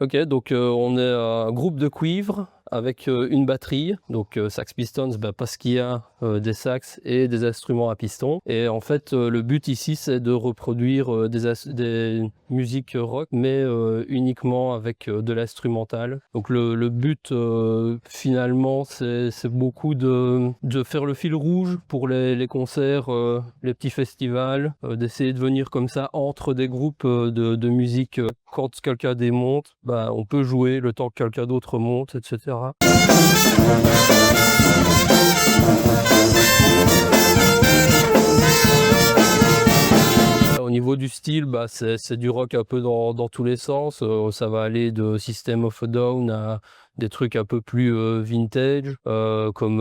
Ok, donc on est un groupe de cuivre avec une batterie, donc Sax Pistons parce qu'il y a des sax et des instruments à piston. Et en fait, le but ici, c'est de reproduire des musiques rock, mais uniquement avec de l'instrumental. Donc le but, finalement, c'est beaucoup de faire le fil rouge pour les concerts, les petits festivals, d'essayer de venir comme ça entre des groupes de musique. Quand quelqu'un démonte, on peut jouer le temps que quelqu'un d'autre monte, etc. Au niveau du style, c'est du rock un peu dans tous les sens. Ça va aller de System of a Down à des trucs un peu plus vintage, comme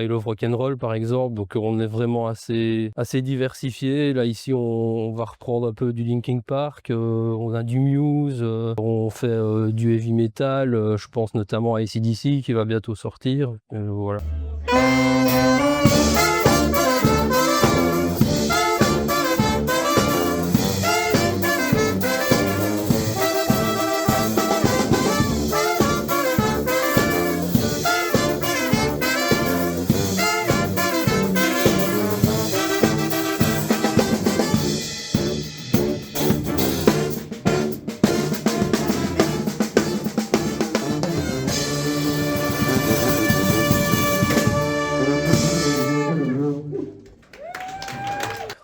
I Love Rock'n'Roll par exemple. Donc on est vraiment assez diversifié. Là ici on va reprendre un peu du Linkin Park, on a du Muse, on fait du heavy metal, je pense notamment à AC/DC qui va bientôt sortir. Voilà.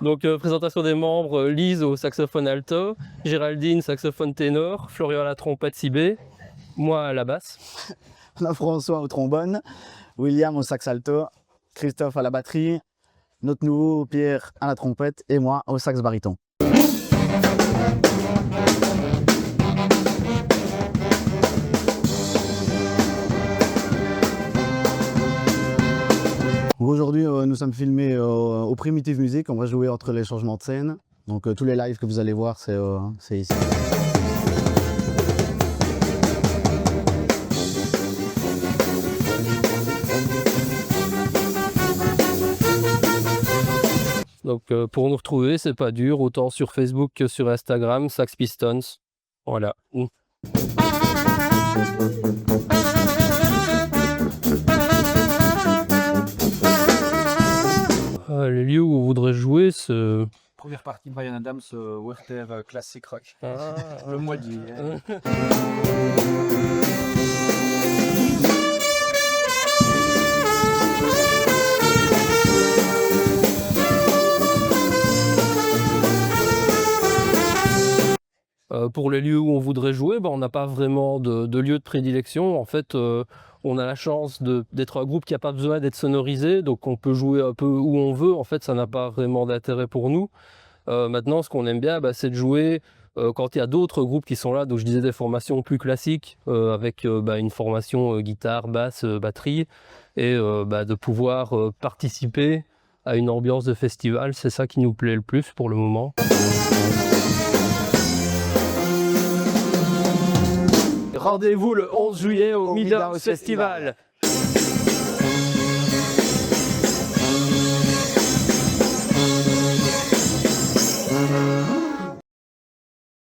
Donc présentation des membres, Lise au saxophone alto, Géraldine saxophone ténor, Florian à la trompette si B, moi à la basse. On a François au trombone, William au sax alto, Christophe à la batterie, notre nouveau Pierre à la trompette et moi au sax baryton. Aujourd'hui, nous sommes filmés au Primitive Music. On va jouer entre les changements de scène. Donc tous les lives que vous allez voir, c'est ici. Donc pour nous retrouver, c'est pas dur, autant sur Facebook que sur Instagram, Sax Pistons. Voilà. Les lieux où on voudrait jouer, c'est... Première partie de Bryan Adams, Werther classique rock. Ah, Le mois de pour les lieux où on voudrait jouer, on n'a pas vraiment de lieu de prédilection. En fait, on a la chance d'être un groupe qui n'a pas besoin d'être sonorisé, donc on peut jouer un peu où on veut. En fait, ça n'a pas vraiment d'intérêt pour nous. Maintenant, ce qu'on aime bien, c'est de jouer quand il y a d'autres groupes qui sont là. Donc je disais des formations plus classiques, avec une formation guitare, basse, batterie, et de pouvoir participer à une ambiance de festival. C'est ça qui nous plaît le plus pour le moment. Rendez-vous le 11 juillet au Midhouse Festival.